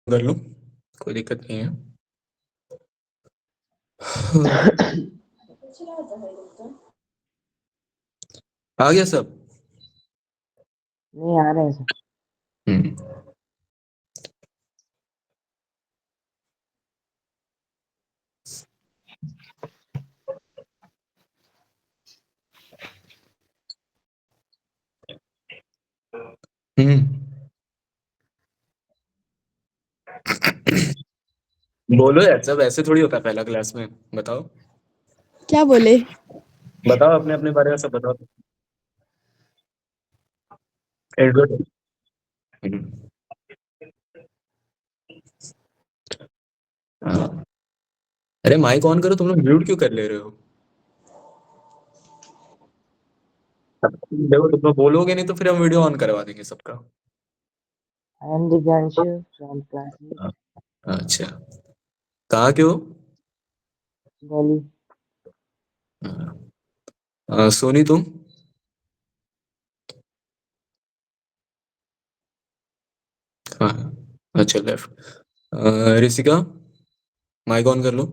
कर लूँ, कोई दिक्कत नहीं है। आ गया सब। नहीं आ रहे हैं सब। हम्म। हम्म। बोलो यार, सब ऐसे थोड़ी होता है पहला क्लास में। बताओ। क्या बोले? बताओ अपने अपने बारे में सब बताओ। इंट्रो। हाँ। अरे माइक ऑन करो, तुम लोग म्यूट क्यों कर ले रहे हो? देखो तुम लोग बोलोगे नहीं तो फिर हम वीडियो ऑन करवा देंगे सबका। I am Divyanshu from class हाँ, अच्छा। कहाँ के हो? दिल्ली। सोनी तुम? हाँ। अच्छा, लेफ्ट। ऋषिका, माइक ऑन कर लो।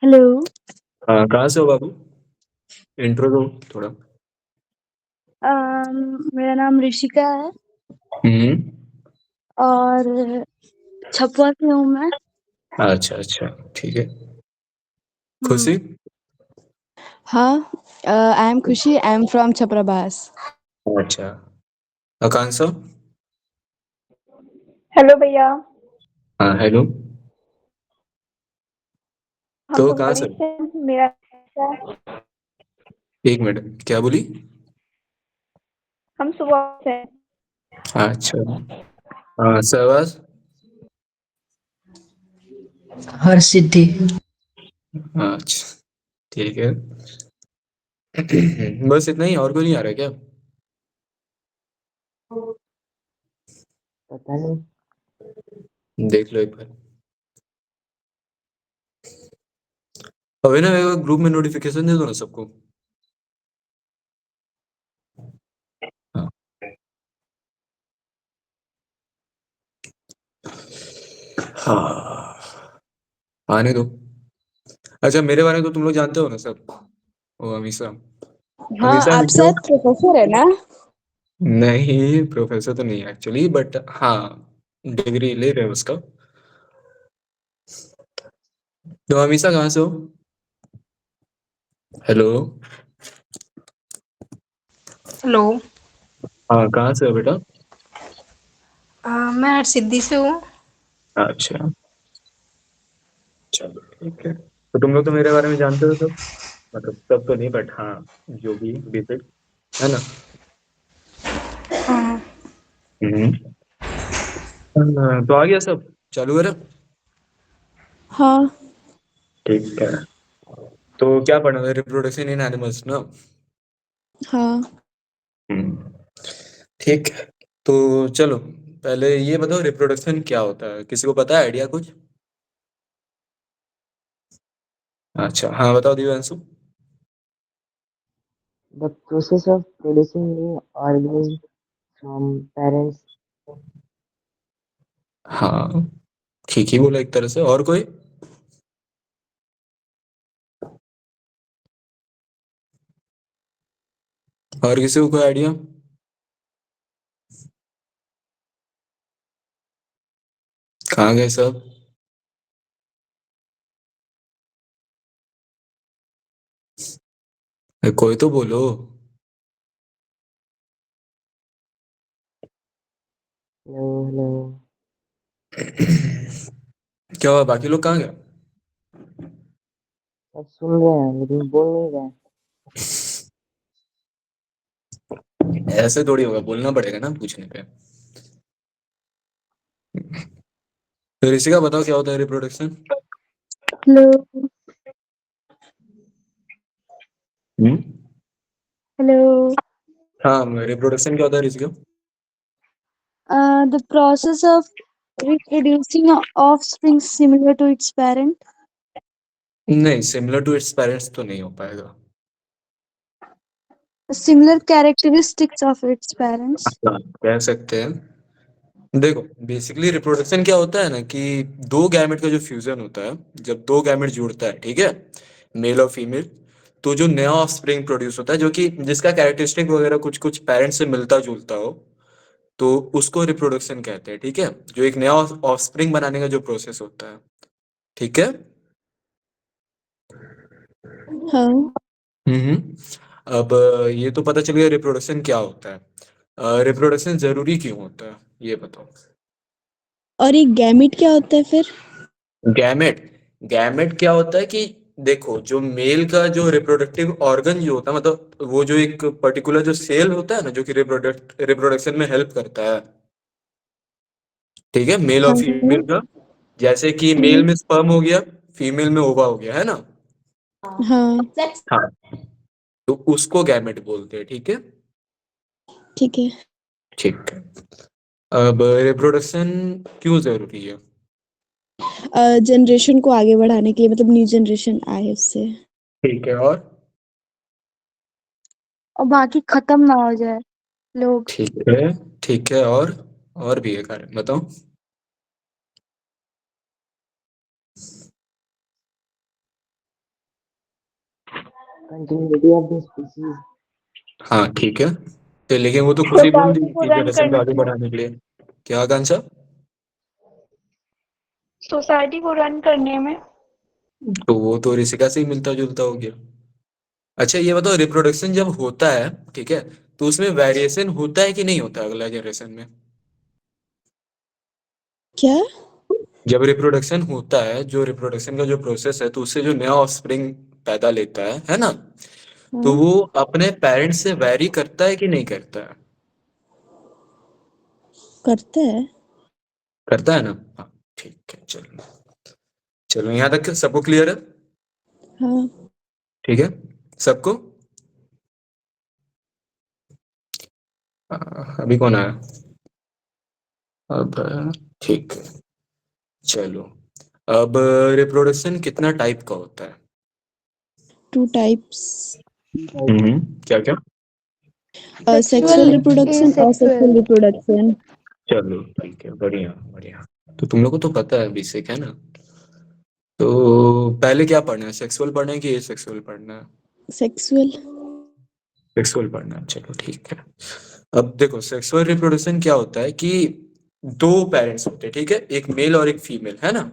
हेलो। हाँ, कहाँ से हो बाबू? इंट्रो दो थोड़ा। मेरा नाम ऋषिका है हम्म। और छपवा से हूँ मैं। अच्छा अच्छा, ठीक है। हम्म। खुशी? हाँ, आई एम खुशी, आई एम फ्रॉम छपराबास। अच्छा। आकांक्षा? हेलो भैया। हाँ, हेलो। हम तो कहाँ से? सुंदरी से। मेरा नाम है। एक मिनट, क्या बोली? हम सुबह से। अच्छा। हाँ, सहवाज? हर सिद्धि। अच्छा, ठीक है। बस इतना ही, और कोई नहीं आ रहा है क्या? पता नहीं। देख लो एक बार। अभी ना ग्रुप में नोटिफिकेशन दे दो ना सबको। हाँ। हाँ, आने दो। अच्छा, मेरे बारे में तो तुम लोग जानते हो ना सब। ओ अमीषा। हाँ, अमीषा आप मिलते हो? शायद प्रोफेसर है ना? नहीं, प्रोफेसर तो नहीं एक्चुअली, बट हाँ, डिग्री ले रहे हो उसका। तो अमीषा कहाँ से हो? हेलो। हेलो। हाँ, कहाँ से हो बेटा? मैं हर सिद्धि से हूँ। अच्छा, चलो ठीक है। तो तुम लोग तो मेरे बारे में जानते हो सब। मतलब सब तो नहीं, बट हाँ, जो भी बेसिक है ना। हाँ। हम्म। तो आ गया सब, चालू करें? हाँ। ठीक है। तो क्या पढ़ना था? रिप्रोडक्शन इन एनिमल्स ना? हाँ। हम्म, ठीक है। तो चलो, पहले ये बताओ रिप्रोडक्शन क्या होता है, किसी को पता है आइडिया कुछ? अच्छा, हाँ बताओ Divyanshu. The process of producing new organism from parents. हाँ, ठीक ही बोला एक तरह से। और कोई? और किसी को कोई आइडिया? कहाँ गए सब? कोई तो बोलो। Hello hello. क्या हुआ, बाकी लोग कहाँ गए? सब सुन रहे हैं लेकिन बोल नहीं रहे हैं। ऐसे थोड़ी होगा, बोलना पड़ेगा ना पूछने पे। तो ऋषिका बताओ क्या होता है रिप्रोडक्शन? हेलो। हम्म। हेलो। हाँ, रिप्रोडक्शन क्या होता है Rishika? The process of reproducing offspring similar to its parent. नहीं, सिमिलर टू इट्स पेरेंट्स तो नहीं हो पाएगा। Similar characteristics of its parents. हाँ, कह सकते हैं। देखो बेसिकली रिप्रोडक्शन क्या होता है ना कि दो गैमेट का जो फ्यूजन होता है, जब दो गैमेट जुड़ता है, ठीक है, मेल और फीमेल, तो जो नया ऑफस्प्रिंग प्रोड्यूस होता है जो कि जिसका कैरेक्टरिस्टिक वगैरह कुछ कुछ पेरेंट्स से मिलता जुलता हो, तो उसको रिप्रोडक्शन कहते हैं, ठीक है, जो एक नया ऑफस्प्रिंग बनाने का जो प्रोसेस होता है, ठीक है। हाँ। अब ये तो पता चल गया रिप्रोडक्शन क्या होता है। रिप्रोडक्शन जरूरी क्यों होता है ये बताओ। और एक गैमिट क्या होता है फिर? गैमेट, गैमेट क्या होता है कि देखो जो मेल का जो रिप्रोडक्टिव ऑर्गन जो होता है, मतलब वो जो एक पर्टिकुलर जो सेल होता है ना जो कि रिप्रोडक्शन में हेल्प करता है, ठीक है, मेल और हाँ। फीमेल का, जैसे कि मेल में स्पर्म हो गया, फीमेल में ओवा हो गया, है ना। हाँ। हाँ, तो उसको गैमेट बोलते हैं, ठीक है। ठीक है। ठीक है। अब रिप्रोडक्शन क्यों जरूरी है? जनरेशन को आगे बढ़ाने के लिए, मतलब न्यू जनरेशन आए उससे। ठीक है, और बाकी खत्म ना हो जाए लोग। ठीक है, ठीक है, और भी है कारण, बताओ। Continuity of the species. हाँ ठीक है, तो लेकिन वो तो खुद ही बोल दी सोसाइटी को कि रन जनरेशन को करने आगे में, बढ़ाने के लिए। क्या आकांक्षा? सोसाइटी को रन करने में। तो वो तो ऋषिका से ही मिलता जुलता हो गया। अच्छा ये बताओ, रिप्रोडक्शन जब होता है, ठीक है, तो उसमें वेरिएशन होता है कि नहीं होता अगला जनरेशन में? क्या? जब रिप्रोडक्शन होता है, जो रिप्रोडक्शन का जो प्रोसेस है, तो उससे जो नया ऑफस्प्रिंग पैदा लेता है ना, तो हाँ। वो अपने पेरेंट्स से वैरी करता है कि नहीं करता है? करता है। करता है ना। हाँ ठीक है, चलो चलो, यहाँ तक सबको क्लियर है? हाँ। ठीक है सबको। अभी कौन आया? अब ठीक है, चलो। अब रिप्रोडक्शन कितना टाइप का होता है? 2 टाइप्स। क्या क्या? सेक्सुअल सेक्सुअल, रिप्रोडक्शन और एसेक्सुअल। Sexual reproduction. चलो ठीक है, बढ़िया बढ़िया। तो तुम लोग को तो पता है बेसिक, है ना। तो पहले क्या पढ़ना है, सेक्सुअल पढ़ना है कि एसेक्सुअल पढ़ना है? सेक्सुअल। सेक्सुअल पढ़ना है, चलो ठीक है। अब देखो सेक्सुअल रिप्रोडक्शन क्या होता है कि दो पेरेंट्स होते हैं, ठीक है, एक मेल और एक फीमेल, है ना,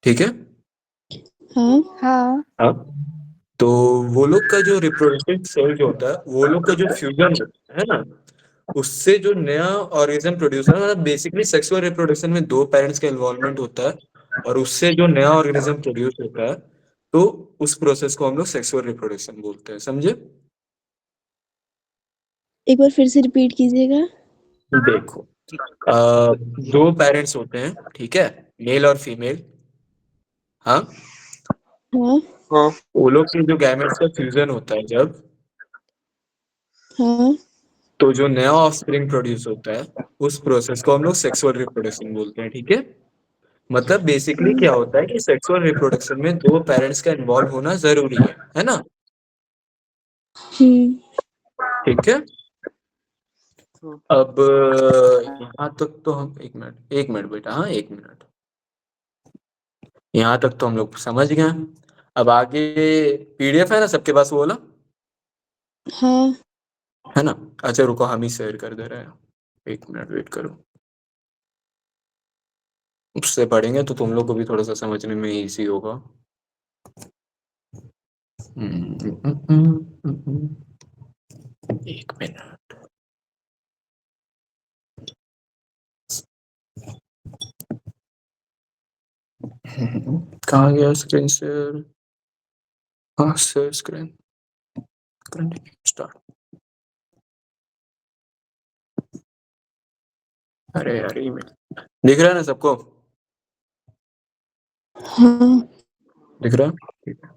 ठीक है। हाँ। हाँ। अब तो वो लोग का जो रिप्रोडक्टिव सेल जो होता है, वो लोग का जो फ्यूजन होता है ना, उससे जो नया ऑर्गेनिज्म प्रोड्यूस होता है, मतलब बेसिकली सेक्सुअल रिप्रोडक्शन में दो पेरेंट्स का इन्वॉल्वमेंट होता है, और उससे जो नया ऑर्गेनिज्म प्रोड्यूस होता है, तो उस प्रोसेस को हम लोग सेक्सुअल रिप्रोडक्शन बोलते हैं, समझे। एक बार फिर से रिपीट कीजिएगा। देखो दो पेरेंट्स होते हैं, ठीक है, मेल और फीमेल, हाँ, हाँ। वो लोग के जो गैमेट्स का फ्यूजन होता है जब, हाँ। तो जो नया ऑफस्प्रिंग प्रोड्यूस होता है, उस प्रोसेस को हम लोग सेक्सुअल रिप्रोडक्शन बोलते हैं, ठीक है। मतलब बेसिकली क्या होता है कि सेक्सुअल रिप्रोडक्शन में दो पेरेंट्स का इन्वॉल्व होना जरूरी है ना, हम्म। ठीक है। अब यहाँ तक तो हम, एक मिनट बेटा, हाँ एक मिनट, यहाँ तक तो हम लोग समझ गए हैं। अब आगे पीडीएफ है ना सबके पास वो वाला, हाँ। है ना। अच्छा रुको, हम ही शेयर कर दे रहे हैं, एक मिनट वेट करो। उससे पढ़ेंगे तो तुम लोग को भी थोड़ा सा समझने में इजी होगा। एक मिनट। कहाँ गया स्क्रीन शेयर? हाँ शेयर स्क्रीन, कंटिन्यू स्टार्ट। अरे यार ईमेल दिख रहा है ना सबको? हाँ। दिख रहा है? ठीक है।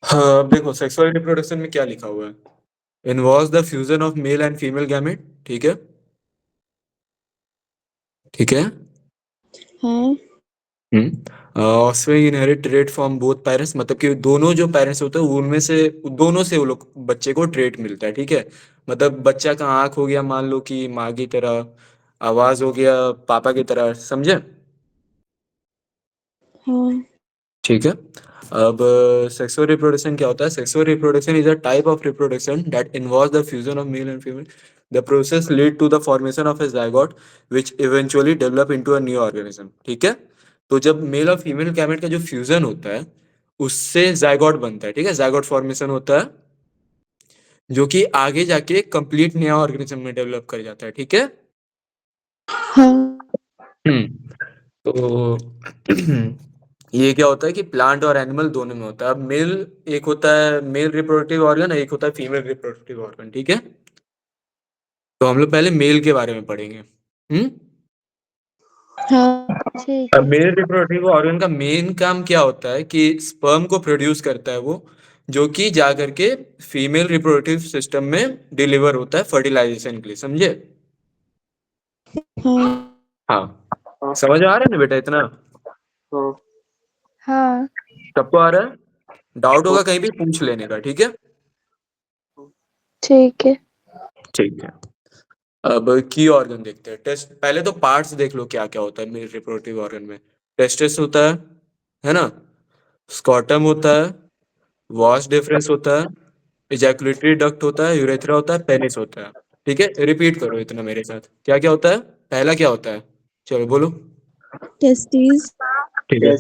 हाँ अब देखो सेक्सुअल रिप्रोडक्शन में क्या लिखा हुआ है, involves the fusion of male and female gamete, ठीक है, ठीक है। हाँ। Offspring inherit trait from both parents, मतलब कि दोनों जो पेरेंट्स होते हैं उनमें से दोनों से वो लोग बच्चे को ट्रेट मिलता है, ठीक है। मतलब बच्चा का आंख हो गया मान लो कि माँ की तरह, आवाज हो गया पापा की तरह, समझे। हाँ। ठीक है। अब सेक्सुअल रिप्रोडक्शन क्या होता है? Sexual reproduction is a type of reproduction that involves the fusion of male and female. The process lead to the formation of a zygote which eventually develop into a new organism, ठीक है। तो जब mail और female gamete का जो fusion होता है उससे जाइगोट बनता है, ठीक है, जाइगोट फॉर्मेशन होता है जो कि आगे जाके कंप्लीट नया ऑर्गेनिज्म में डेवलप कर जाता है, ठीक है। हाँ। तो ये क्या होता है कि प्लांट और एनिमल दोनों में होता है। अब मेल, एक होता है मेल रिप्रोडक्टिव ऑर्गन, एक होता है फीमेल रिप्रोडक्टिव ऑर्गन, ठीक है। तो हम लोग पहले मेल के बारे में पढ़ेंगे। हाँ। ठीक अब है। मेल रिप्रोडक्टिव ऑर्गन का मेन काम क्या होता है कि स्पर्म को प्रोड्यूस करता है वो, जो कि जा करके फीमेल रिप्रोडक्टिव सिस्टम में डिलीवर होता है फर्टिलाइजेशन के लिए, समझे। हाँ। हाँ, समझ आ रहा है ना बेटा इतना? हाँ। सबको आ रहा है? डाउट होगा कहीं भी पूछ लेने का, ठीक है। ठीक है। ठीक है। अब की ऑर्गन देखते हैं। टेस्ट, पहले तो पार्ट्स देख लो क्या क्या होता है मेल रिप्रोडक्टिव ऑर्गन में। टेस्टिस होता है ना, स्कॉटम होता है, वॉश डिफरेंस होता है, इजैकुलेटरी डक्ट होता है, यूरेथ्रा होता है, पेनिस होता है, ठीक है। रिपीट करो इतना मेरे साथ, क्या क्या होता है। पहला क्या होता है, चलो बोलो। टेस्टीज। ठीक है,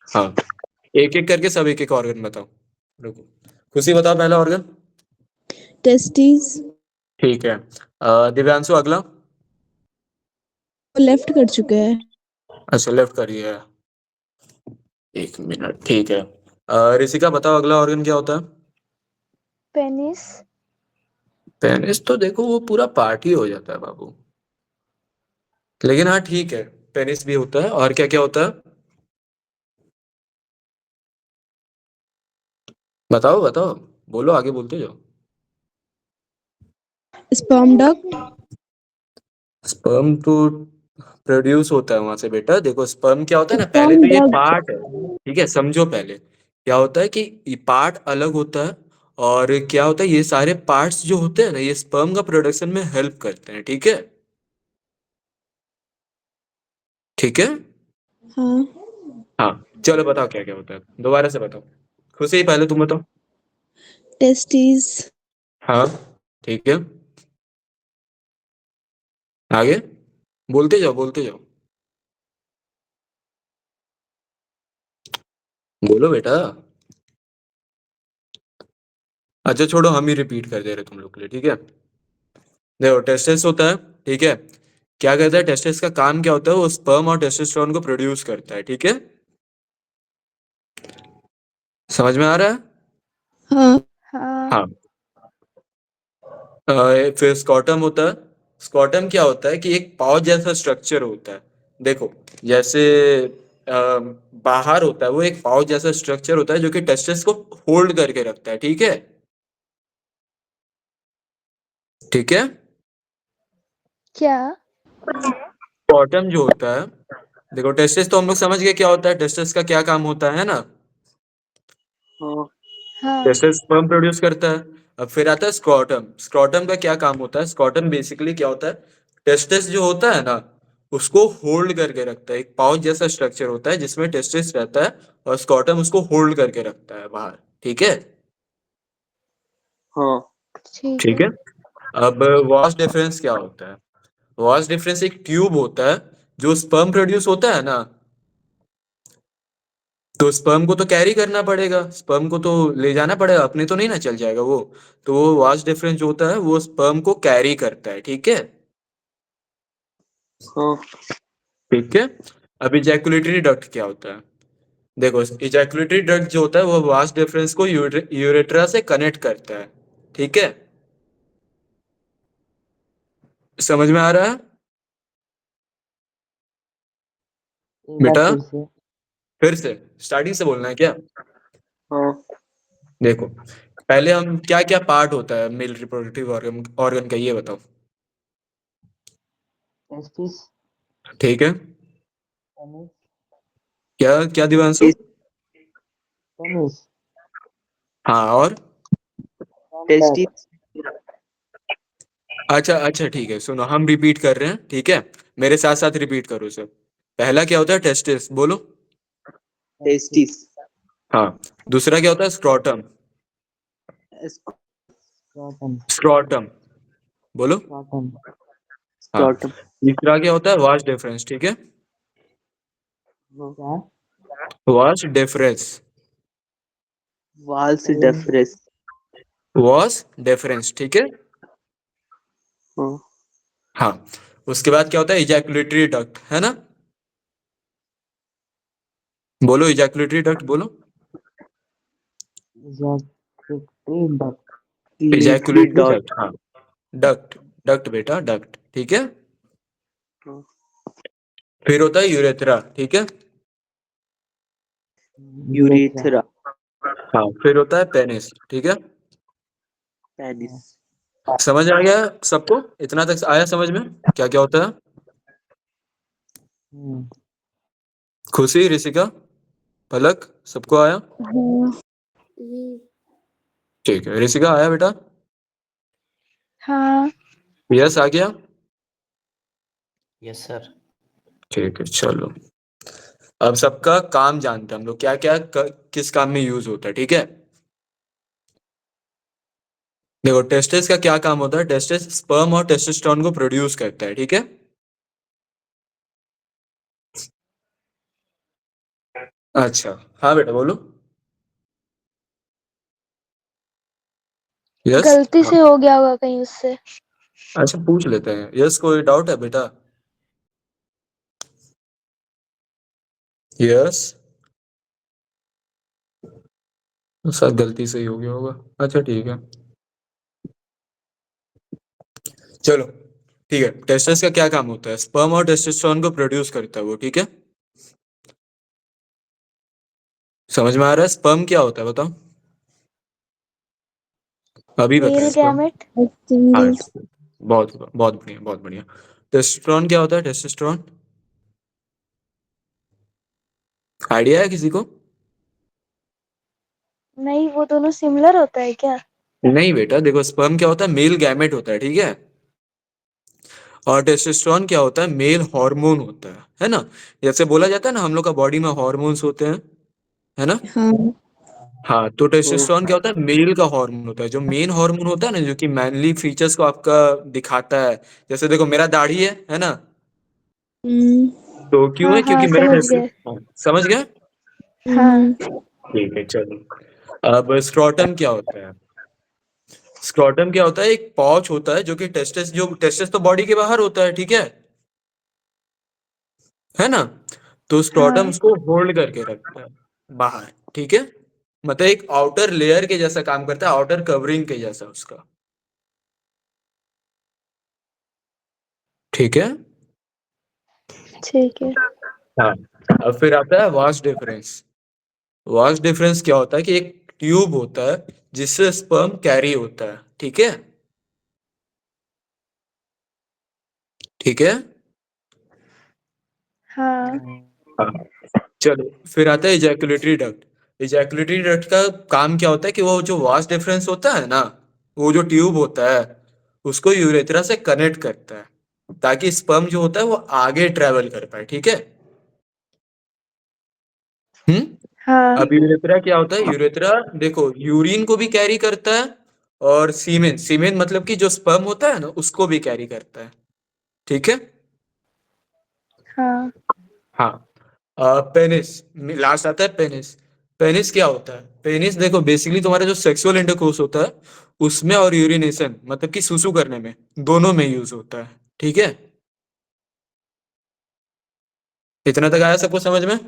हाँ, एक एक करके सब एक एक ऑर्गन बताओ। रुको, खुशी बताओ पहला ऑर्गन। टेस्टीज। ठीक है। दिव्यांशु अगला। लेफ्ट कर चुके हैं। अच्छा, लेफ्ट करिए, एक मिनट, ठीक है। ऋषिका बताओ अगला ऑर्गन क्या होता है। पेनिस। पेनिस तो देखो वो पूरा पार्ट ही हो जाता है बाबू, लेकिन हाँ ठीक है, पेनिस भी होता है। और क्या क्या होता है बताओ बताओ, बोलो, आगे बोलते जाओ। Sperm duct. स्पर्म तो प्रोड्यूस होता है वहां से बेटा। देखो स्पर्म क्या होता है ना, पहले स्पर्म तो ये डक्ट। पार्ट है, ठीक है, समझो पहले क्या होता है कि ये पार्ट अलग होता है, और क्या होता है ये सारे पार्ट्स जो होते हैं ना ये स्पर्म का प्रोडक्शन में हेल्प करते हैं, ठीक है। ठीक है, हाँ। हाँ, चलो बताओ क्या क्या होता है, दोबारा से बताओ। खुशी पहले तुम बताओ। टेस्टीज। हाँ, ठीक है, आगे बोलते जाओ बोलते जाओ, बोलो बेटा। अच्छा छोड़ो, हम ही रिपीट कर दे रहे तुम लोग के लिए, ठीक है। देखो टेस्टिस होता है, ठीक है। क्या कहता है, टेस्टिस का काम क्या होता है, वो स्पर्म और टेस्टोस्टेरोन को प्रोड्यूस करता है, ठीक है। समझ में आ रहा है? हाँ। हाँ। हाँ। फिर स्कॉटम होता है। स्कॉटम क्या होता है कि एक पाउच जैसा स्ट्रक्चर होता है। देखो जैसे बाहर होता है वो एक पाउच जैसा स्ट्रक्चर होता है जो कि टेस्टिस को होल्ड करके रखता है, ठीक है। ठीक है। क्या? स्कॉटम जो होता है, देखो टेस्टिस तो हम लोग समझ गए क्या होता है, टेस्टिस का क्या काम होता है ना। हाँ। टेस्टिस स्पर्म प्रोड्यूस करता है। अब फिर आता है स्क्रॉटम। स्क्रॉटम का क्या काम होता है, स्क्रॉटम बेसिकली क्या होता है, टेस्टिस जो होता है ना उसको होल्ड करके रखता है। एक पाउच जैसा स्ट्रक्चर होता है जिसमें टेस्टिस रहता है और स्क्रॉटम उसको होल्ड करके रखता है बाहर, ठीक है। ठीक ठीक है। है। अब वॉश डिफरेंस क्या होता है? वॉश डिफरेंस एक ट्यूब होता है जो स्पर्म प्रोड्यूस होता है ना, तो स्पर्म को तो कैरी करना पड़ेगा, स्पर्म को तो ले जाना पड़ेगा, अपने तो नहीं ना चल जाएगा वो। तो वो वास्ट डिफरेंस जो होता है वो स्पर्म को कैरी करता है, ठीक है। ठीक है। अब इजैकुलेटरी डक्ट क्या होता है? देखो इजैकुलेटरी डक्ट जो होता है वो वास्ट डिफरेंस को यूरेट्रा से कनेक्ट करता है, ठीक है। समझ में आ रहा है एक बार बेटा? फिर से। फिर से स्टार्टिंग से बोलना है क्या? देखो पहले हम क्या क्या पार्ट होता है मेल रिप्रोडक्टिव ऑर्गन ऑर्गन का ये बताओ। टेस्टिस। ठीक है, पेनिस। क्या क्या दिवांशु? पेनिस हाँ, और टेस्टी अच्छा अच्छा ठीक है, सुनो हम रिपीट कर रहे हैं, ठीक है? मेरे साथ साथ रिपीट करो सब। पहला क्या होता है? टेस्टिस, बोलो। टेस्टिस हाँ। दूसरा क्या होता है? स्क्रोटम। स्क्रॉटम स्क्रोटम, बोलो। स्क्रॉटम हाँ। तीसरा क्या होता है? वास डिफरेंस, ठीक है? क्या vas deferens. Waals डेफरेस vas deferens, ठीक है? हाँ। उसके बाद क्या होता है? इजैकुलेटरी डक्ट, है ना? बोलो इजैकुलेटरी डक्ट, बोलो। इजैक्युलेटरी डक्ट इजैकुलेटरी डक्ट, हाँ। डक्ट, डक्ट बेटा, डक्ट, ठीक है? फिर होता है यूरेथ्रा, ठीक है? यूरेथ्रा हाँ। फिर होता है पेनिस, ठीक है? पेनिस समझ आ गया सबको? इतना तक आया समझ में क्या क्या होता है? खुशी, ऋषिका, पलक, सबको आया? हाँ। ठीक है, ऋषिका आया बेटा? हाँ। यस, आ गया? Yes sir. ठीक है, चलो। अब सबका काम जानते हैं हम लोग, क्या क्या किस काम में यूज होता है, ठीक है? देखो, टेस्टिस का क्या काम होता है? टेस्टिस स्पर्म और टेस्टोस्टेरोन को प्रोड्यूस करता है, ठीक है? अच्छा, हाँ बेटा बोलो। यस। गलती से हो गया होगा कहीं उससे। अच्छा, पूछ लेते हैं। यस, कोई डाउट है बेटा? यस। शायद गलती से ही हो गया होगा। अच्छा ठीक है, चलो। ठीक है, टेस्टिस का क्या काम होता है? स्पर्म और टेस्टोस्टेरोन को प्रोड्यूस करता है वो, ठीक है? समझ में आ रहा है? स्पर्म क्या होता है बताओ, अभी बताए मेल स्पर्म। गैमेट। हाँ, बहुत बहुत बढ़िया, बहुत बढ़िया। टेस्टोस्टेरोन क्या होता है? टेस्टोस्टेरोन आइडिया है किसी को? नहीं, वो दोनों सिमिलर होता है क्या? नहीं बेटा, देखो स्पर्म क्या होता है? मेल गैमेट होता है, ठीक है? और टेस्टोस्टेरोन क्या होता है? मेल हार्मोन होता है ना? जैसे बोला जाता है ना, हम लोग का बॉडी में हार्मोन्स होते हैं, है ना? हाँ। हाँ, तो टेस्टोस्टेरोन क्या होता है? मेल का हार्मोन होता है, जो मेन हार्मोन होता है ना, जो कि मैनली फीचर्स को आपका दिखाता है। जैसे देखो, मेरा दाढ़ी है ना? हम्म। तो क्यों हाँ है? क्योंकि हाँ, मेरा समझ गए। टेस्टोस्टेरोन, समझ गया? हाँ। ठीक है, चलो। अब स्क्रोटम क्या होता है? स्क्रोटम क्या होता है? एक पाउच होता है, जो टेस्टिस तो बॉडी के बाहर होता है, ठीक है ना? तो स्क्रोटम हाँ। उसको होल्ड करके रखता है बाहर, ठीक है? मतलब एक आउटर लेयर के जैसा काम करता है, आउटर कवरिंग के जैसा उसका, ठीक है? ठीक है। हाँ। अब फिर आता है वास्ट डिफरेंस। वास्ट डिफरेंस क्या होता है? कि एक ट्यूब होता है जिससे स्पर्म कैरी होता है, ठीक है? ठीक है। हाँ। हाँ। चलो, फिर आता है इजैकुलेटरी डक्ट। इजैकुलेटरी डक्ट का काम क्या होता है? कि वो जो वास्ट डिफरेंस होता है ना, वो जो ट्यूब होता है, उसको यूरेथ्रा से कनेक्ट करता है, ताकि स्पर्म जो होता है वो आगे ट्रेवल कर पाए, ठीक है? हम्म। हाँ। अब यूरेथ्रा क्या होता है? यूरेथ्रा, देखो, यूरिन को भी कैरी करता है, और सीमेन, सीमेन मतलब कि जो स्पर्म होता है ना, उसको भी कैरी करता है, ठीक है? हाँ। हाँ। पेनिस, लास्ट आता है पेनिस। पेनिस क्या होता है? पेनिस देखो, बेसिकली तुम्हारा जो सेक्सुअल इंटरकोर्स होता है उसमें, और यूरिनेशन मतलब कि सुसु करने में, दोनों में यूज होता है, ठीक है? इतना तक आया सबको समझ में?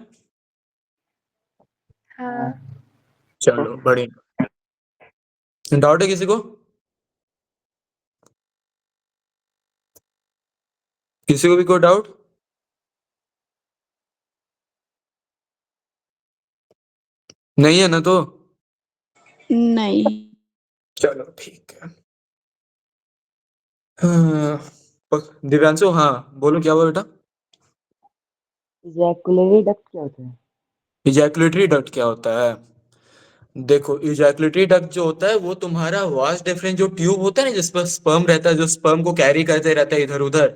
हाँ। चलो, बढ़िया। डाउट है किसी को? किसी को भी कोई डाउट? नहीं है ना? तो नहीं। चलो ठीक है। हाँ, दिव्यांशु, हाँ बोलो, क्या हुआ बेटा? इजैकुलेटरी डक्ट क्या होता है? इजैकुलेटरी डक्ट क्या होता है? देखो इजैकुलेटरी डक्ट जो होता है वो तुम्हारा वास्ट डिफरेंस जो ट्यूब होता है ना जिस पर स्पर्म रहता है, जो स्पर्म को कैरी करते रहता है इधर उधर,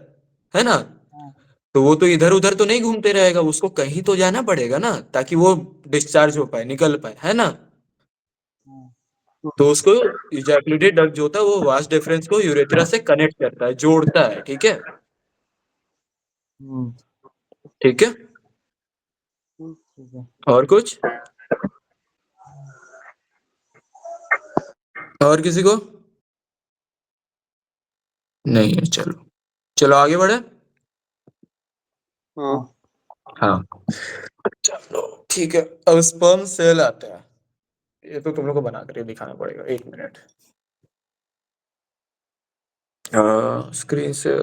है ना? हाँ तो वो तो इधर उधर तो नहीं घूमते रहेगा, उसको कहीं तो जाना पड़ेगा ना ताकि वो डिस्चार्ज हो पाए, निकल पाए, है ना? हाँ तो उसको इजैकुलेटरी डक्ट जो होता है वो वास्ट डिफरेंस को यूरेथ्रा से कनेक्ट करता है, जोड़ता है, ठीक है? हम्म, ठीक है। ठीक है। और कुछ? और किसी को? नहीं है, चलो चलो आगे बढ़े। हाँ हाँ चलो ठीक है। अब स्पर्म सेल आता है, ये तो तुम लोग को बना कर ही दिखाना पड़ेगा, एक मिनट। स्क्रीन से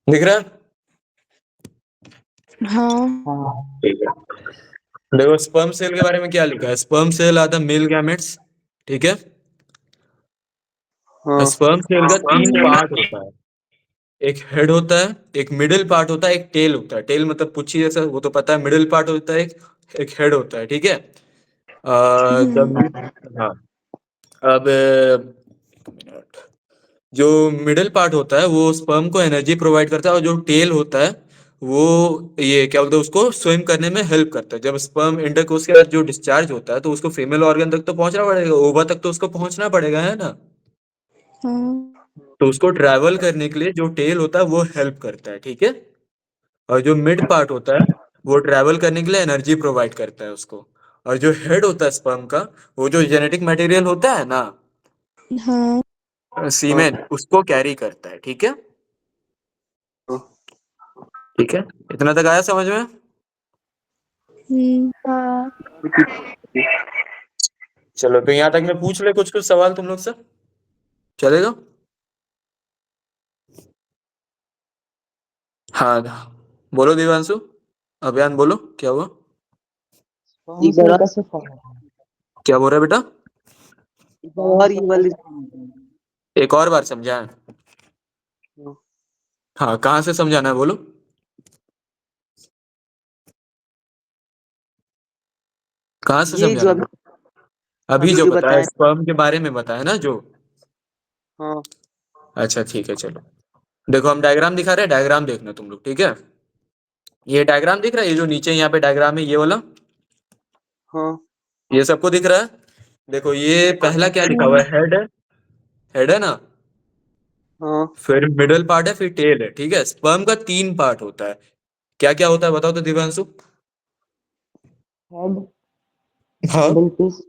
दिख रहा है? हाँ। हाँ ठीक है। देखो स्पर्म सेल के बारे में क्या लिखा है, sperm cell are the male gametes, ठीक है? हाँ स्पर्म सेल का तीन पार्ट होता है, एक हेड होता है, एक मिडिल पार्ट होता है, एक टेल होता है। टेल मतलब पुच्छी जैसा, वो तो पता है। मिडिल पार्ट होता है, एक एक हेड होता है, ठीक है? हाँ। अब मिनट, जो मिडिल पार्ट होता है वो स्पर्म को एनर्जी प्रोवाइड करता है, और जो टेल होता है वो ये क्या बोलते हैं उसको स्विम करने में हेल्प करता है। जब स्पर्म इंटरकोर्स के बाद जो डिस्चार्ज होता है तो उसको फीमेल ऑर्गन तक तो पहुंचना पड़ेगा, ओवा तक तो उसको पहुंचना पड़ेगा, है ना? हाँ। तो उसको ट्रैवल करने के लिए जो टेल होता है वो हेल्प करता है, ठीक है? और जो मिड पार्ट होता है वो ट्रैवल करने के लिए एनर्जी प्रोवाइड करता है उसको। और जो हेड होता है स्पर्म का, वो जो जेनेटिक मटेरियल होता है ना, हाँ। सीमेन, उसको कैरी करता है, ठीक है? ठीक है, इतना तक आया समझ में? हम्म। हाँ। चलो तो यहाँ तक मैं पूछ ले कुछ कुछ सवाल तुम लोग से, चलेगा? हाँ बोलो दिव्यांशु, अभियान बोलो, क्या हुआ? स्पर्म सेल कैसे फॉर्म होता है? क्या बोल रहा है बेटा? स्पर्म सेल कैसे फॉर्म होता है? एक और बार समझाएं। हाँ कहाँ से समझाना है बोलो? कहाँ से ये जो समझाना है? अभी अभी जो जो बताया बताया। स्पर्म के बारे में बताया ना जो। हाँ अच्छा ठीक है चलो, देखो हम डायग्राम दिखा रहे हैं, डायग्राम देखना तुम लोग, ठीक है? ये डायग्राम दिख रहा है, ये जो नीचे यहाँ पे डायग्राम है ये वाला, हाँ ये सबको दिख रहा है? देखो ये पहला क्या लिखा हुआ है, हेड है, हेड है ना? हाँ फिर मिडल पार्ट है, फिर टेल है, ठीक है? स्पर्म का तीन पार्ट होता है, क्या क्या होता है बताओ तो दिव्यांशु। हेड, हाँ मिडिल पीस,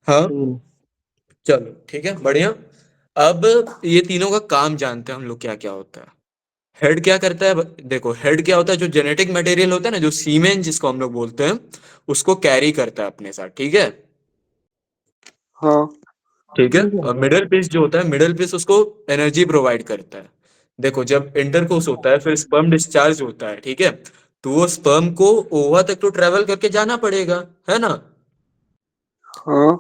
हाँ टेल। चलो ठीक है बढ़िया। अब ये तीनों का काम जानते हैं हम लोग क्या क्या होता है। हेड क्या करता है, देखो हेड क्या होता है, जो जेनेटिक मटेरियल होता है ना, जो सीमेन जिसको हम लोग बोलते हैं, उसको कैरी करता है अपने साथ, ठीक है? हाँ ठीक है। ठीक है। और मिडल पीस जो होता है, मिडल पीस उसको एनर्जी प्रोवाइड करता है। देखो जब इंटरकोर्स होता है फिर स्पर्म डिस्चार्ज होता है, ठीक है? तो वो स्पर्म को ओवा तक तो ट्रेवल करके जाना पड़ेगा, है ना? हाँ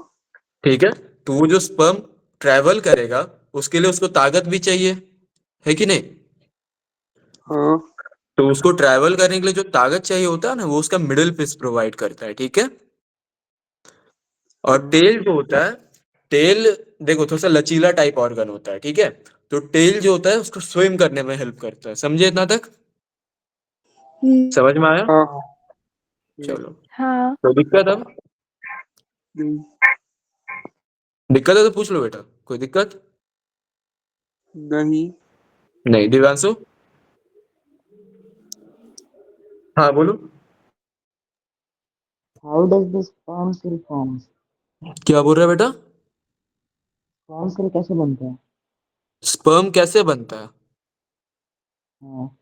ठीक है। तो वो जो स्पर्म ट्रेवल करेगा उसके लिए उसको ताकत भी चाहिए, है कि नहीं? हाँ तो उसको ट्रैवल करने के लिए जो ताकत चाहिए होता है ना, वो उसका मिडिल पीस प्रोवाइड करता है, ठीक है? और टेल जो होता है, टेल देखो थोड़ा सा लचीला टाइप ऑर्गन होता है, ठीक है? तो टेल जो होता है उसको स्विम करने में हेल्प करता है, समझे इतना तक? हम्म। समझ में आया? हाँ चलो, हाँ। कोई दिक्कत अब? दिक्कत है तो पूछ लो बेटा, कोई दिक्कत? नहीं। नहीं दिव्यांशु? हाँ बोलो। How does this sperm cell forms? क्या बोल रहा है बेटा? स्पर्म सेल कैसे बनता है? स्पर्म कैसे बनता है? हाँ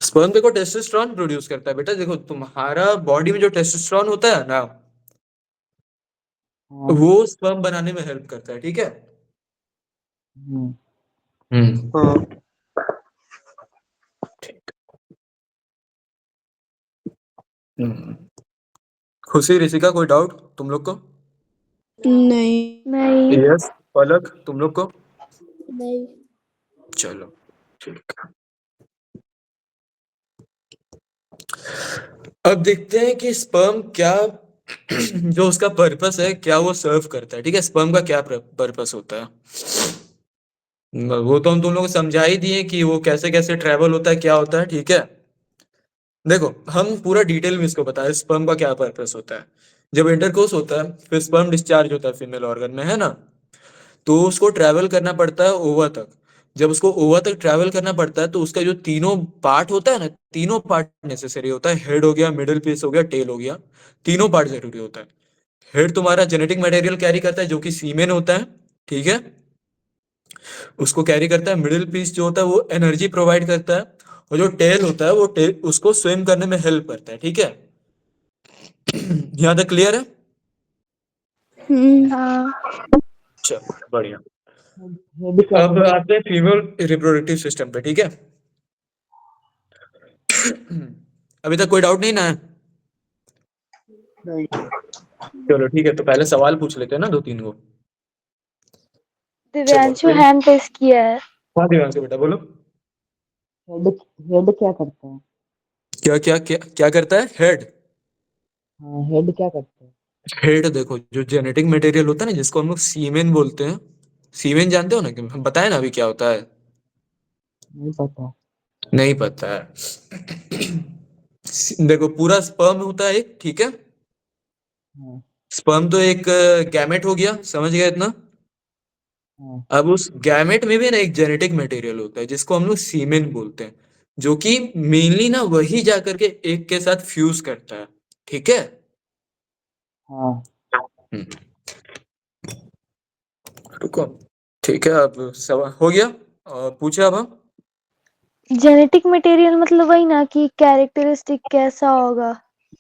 स्पर्म देखो टेस्टोस्टेरोन प्रोड्यूस करता है बेटा। देखो तुम्हारा बॉडी में जो टेस्टोस्टेरोन होता है ना, हाँ वो स्पर्म बनाने में हेल्प करता है, ठीक है? हम्म, हाँ ठीक। हम्म। खुशी ऋषिका कोई डाउट तुम लोग को? नहीं। नहीं। यस पलक तुम लोग को? नहीं। चलो ठीक। अब देखते हैं कि स्पर्म क्या जो उसका पर्पस है क्या वो सर्व करता है। ठीक है, स्पर्म का क्या पर्पस होता है वो तो हम तुम लोग को समझा ही दिए कि वो कैसे कैसे ट्रेवल होता है क्या होता है। ठीक है, देखो हम पूरा डिटेल में इसको बताएं स्पर्म का क्या पर्पस होता है। जब इंटरकोर्स होता है फिर स्पर्म डिस्चार्ज होता है फीमेल ऑर्गन में, है ना, तो उसको ट्रैवल करना पड़ता है ओवा तक। जब उसको ओवा तक ट्रैवल करना पड़ता है तो उसका जो तीनों पार्ट होता है ना, तीनों पार्ट नेसेसरी होता है। हेड हो गया, मिडिल पीस हो गया, टेल हो गया, तीनों पार्ट जरूरी होता है। हेड तुम्हारा जेनेटिक मटेरियल कैरी करता है जो कि सीमेन होता है, ठीक है, उसको कैरी करता है। मिडिल पीस जो होता है वो एनर्जी प्रोवाइड करता है, और जो टेल होता है वो टेल उसको स्विम करने में हेल्प करता है। ठीक है, यहाँ तक क्लियर है? हाँ। चलो बढ़िया। हेड क्या अब करता है? आते हैं फीमेल रिप्रोडक्टिव सिस्टम पे। ठीक है, अभी तक कोई डाउट नहीं ना है? नहीं। चलो ठीक है, तो पहले सवाल पूछ लेते हैं ना दो तीन को। दिव्यांशु चलो हैंड टेस्ट किया है। हाँ दिव्यांशु बेटा बोलो। हेड हेड क्या करता है? क्या क्या क्या क्या करता है हेड? हाँ, हेड क्या करता है? हेड देखो जो जेनेटिक मटेरियल होता है ना जिसको हम लोग सीमेन बोलते हैं। सीमेन जानते हो ना, कि हम बताए ना अभी क्या होता है? नहीं पता। नहीं पता है? देखो पूरा स्पर्म होता है एक, ठीक है, हाँ। स्पर्म तो एक गैमेट हो गया, समझ गया इतना? हाँ। अब उस गैमेट में भी ना एक जेनेटिक मटेरियल होता है जिसको हम लोग सीमेन बोलते हैं, जो कि मेनली ना वही जाकर के एक के साथ फ्यूज करता है। ठीक है। हाँ। हम्म, रुको। ठीक है, अब सवाल हो गया, पूछे अब हम। जेनेटिक मटेरियल मतलब वही ना कि कैरेक्टरिस्टिक कैसा होगा।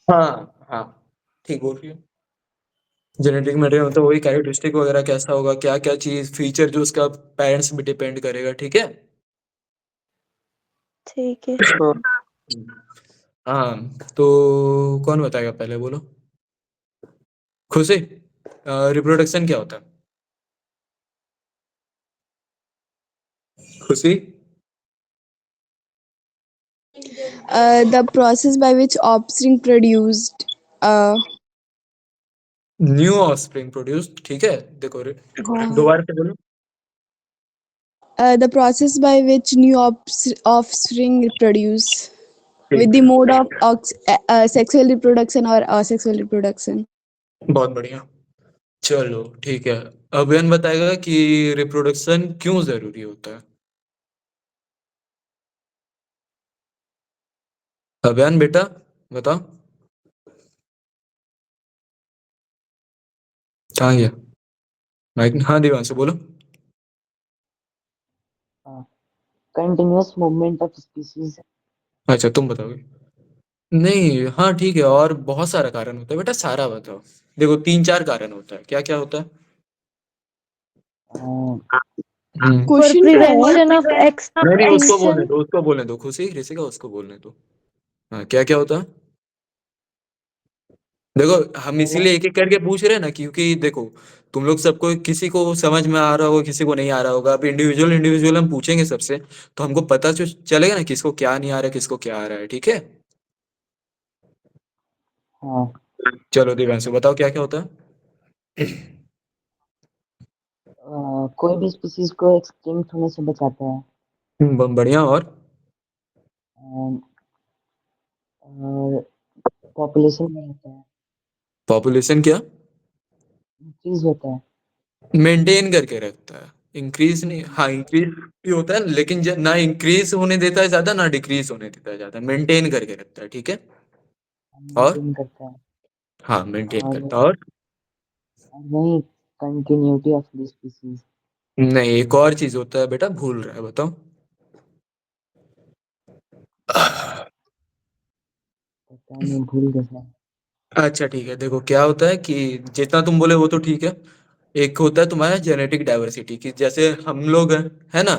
हाँ हाँ, ठीक बोल रही हो। जेनेटिक मटेरियल मतलब वही कैरेक्टरिस्टिक वगैरह कैसा होगा, क्या क्या चीज फीचर जो उसका पेरेंट्स पे डिपेंड करेगा। ठीक है। ठीक है। हाँ, तो कौन बताएगा पहले, बोलो। खुशी, रिप्रोडक्शन क्या होता है? खुशी। The process by which offspring produced. New offspring produce, ठीक है। देखो दोबारा से बोलो। The process by which new offspring reproduce with ठीक the है, mode of sexual reproduction or asexual reproduction. बहुत बढ़िया। चलो ठीक है, अभियान बताएगा कि रिप्रोडक्शन क्यों जरूरी होता है। अभियान बेटा बताओ। कहाँ गया माइक? हाँ दिवांशु बोलो। Continuous movement of species. अच्छा तुम बताओगे? नहीं, हाँ ठीक है, और बहुत सारा कारण होता है बेटा, सारा बताओ। देखो तीन चार कारण होता है, क्या क्या होता है? फॉर Question क्या है? प्रिवेंशन ऑफ नहीं नहीं, उसको बोलने एक्सटिंक्शन। दो, उसको बोलने दो, खुशी ऋषिका उसको बोलने दो। हाँ, क्या क्या होता है? देखो हम पहला। इसीलिए एक एक करके पूछ रहे हैं ना, क्योंकि देखो तुम लोग सबको किसी को समझ में आ रहा होगा, किसी को नहीं आ रहा होगा। अब इंडिविजुअल इंडिविजुअल हम पूछेंगे सबसे, तो हमको पता चलेगा ना किसको क्या नहीं आ रहा है, किसको क्या आ रहा है। ठीक है, हाँ। चलो दिव्यांशु बताओ क्या क्या होता है। कोई भी स्पीसीज को एक्सटिंक्ट होने से बचाता है। बढ़िया। और और पॉपुलेशन में रहता है। पॉपुलेशन क्या? इंक्रीज होता है। मेंटेन करके रखता है, इंक्रीज नहीं। हाँ इंक्रीज भी होता है, लेकिन ना इंक्रीज होने देता है ज्यादा, ना डिक्रीज होने देता है ज्यादा, मेंटेन करके रखता है। ठीक है। और मेंटेन करता है। हाँ मेंटेन और करता है। और और वही कंटिन्यूटी ऑफ द स्पीसीज। नहीं, एक और चीज होता है बेटा, भूल रहा है, बताओ। पता नहीं, भूल गया। अच्छा ठीक है, देखो क्या होता है कि जितना तुम बोले वो तो ठीक है। एक होता है तुम्हारा जेनेटिक डाइवर्सिटी, की जैसे हम लोग हैं, है ना,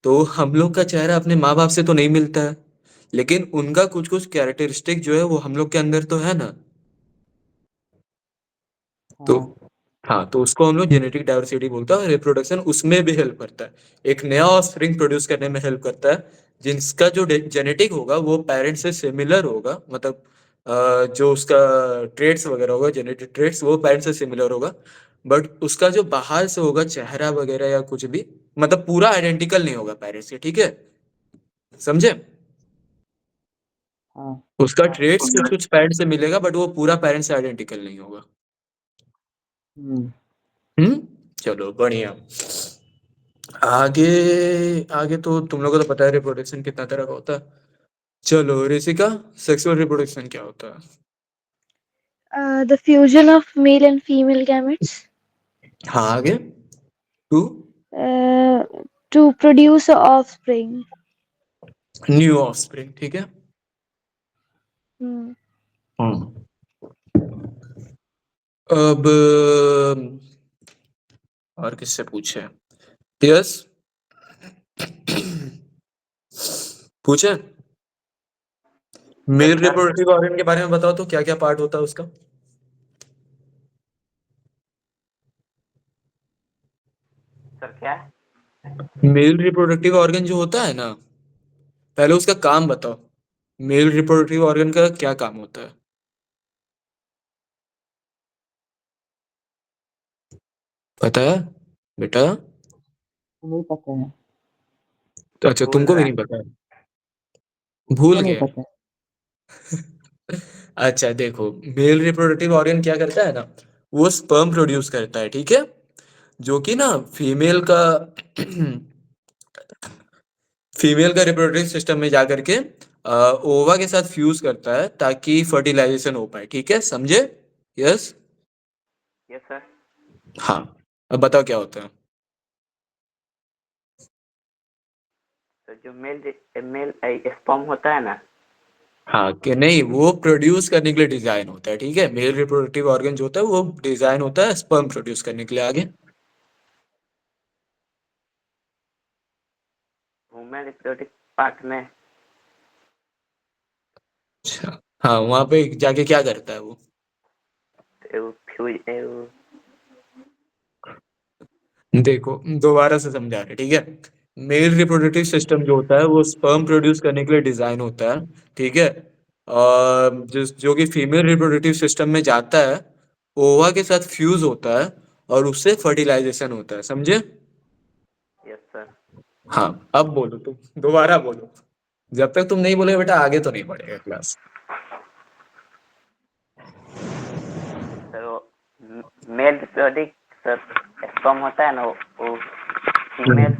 तो हम लोग का चेहरा अपने माँ बाप से तो नहीं मिलता है, लेकिन उनका कुछ कुछ कैरेक्टरिस्टिक जो है वो हम लोग के अंदर तो है ना। तो हाँ। हाँ, तो उसको हम लोग जेनेटिक डाइवर्सिटी बोलते हैं, और रिप्रोडक्शन उसमें भी हेल्प करता है, एक नया ऑफस्प्रिंग प्रोड्यूस करने में हेल्प करता है, जिसका जो जेनेटिक होगा वो पेरेंट से सिमिलर होगा, मतलब जो उसका ट्रेड्स वगैरह होगा, जेनेटिक ट्रेड्स, वो पेरेंट से सिमिलर होगा, बट उसका जो बाहर से होगा चेहरा वगैरह या कुछ भी, मतलब पूरा आइडेंटिकल नहीं होगा पेरेंट्स के, ठीक है, समझे? हाँ। उसका ट्रेड्स कुछ कुछ पेरेंट से मिलेगा बट वो पूरा पेरेंट से आइडेंटिकल नहीं होगा। हम्म। चलो बढ़िया। आगे आगे तो तुम लोगों को तो पता है रिप्रोडक्शन कितना तरह का होता है। चलो ऋषिका, सेक्सुअल रिप्रोडक्शन क्या होता है? The fusion of male and female gametes हाँ आगे। To uh, to produce a offspring. New offspring, ठीक है। Hmm. अब और किससे पूछे? यस पूछे। मेल रिप्रोडक्टिव ऑर्गन के बारे में बताओ तो क्या क्या पार्ट होता है उसका? सर क्या? मेल रिप्रोडक्टिव ऑर्गन जो होता है ना, पहले उसका काम बताओ। मेल रिप्रोडक्टिव ऑर्गन का क्या काम होता है? पता है बेटा? नहीं पता है। तो अच्छा, भूल तुमको भी रहा नहीं पता है? मुझे भूल नहीं गए? पता है। अच्छा देखो, मेल रिप्रोडक्टिव ऑर्गन क्या करता है ना, वो स्पर्म प्रोड्यूस करता है, ठीक है, जो कि ना फीमेल का रिप्रोडक्टिव सिस्टम में जा करके ओवा के साथ फ्यूज करता है ताकि फर्टिलाइजेशन हो पाए, ठीक है, समझे? यस। Yes sir. हाँ, अब बताओ क्या होता है। तो जो मेल स्पर्म होता है ना, हाँ कि नहीं, वो प्रोड्यूस करने के लिए डिजाइन होता है, ठीक है, मेल रिप्रोडक्टिव ऑर्गन जो होता है वो डिजाइन होता है स्पर्म प्रोड्यूस करने के लिए। आगे। वुमेन रिप्रोडक्टिव पार्ट में अच्छा, हाँ, वहां पे जाके क्या करता है वो? फ्यूज देखो दोबारा से समझा रहे, ठीक है। मेल रिप्रोडक्टिव सिस्टम जो होता है वो स्पर्म प्रोड्यूस करने के लिए डिजाइन होता है, ठीक है, और जिस जो कि फीमेल रिप्रोडक्टिव सिस्टम में जाता है, ओवा के साथ फ्यूज होता है और उससे फर्टिलाइजेशन होता है, समझे? Yes sir. हाँ, अब बोलो, तुम दोबारा बोलो। जब तक तुम नहीं बोले बेटा आगे तो नहीं बढ़ेगा क्लास। तो मेल रिप्रोडक्टिव सर स्पर्म होता है ना, वो फीमेल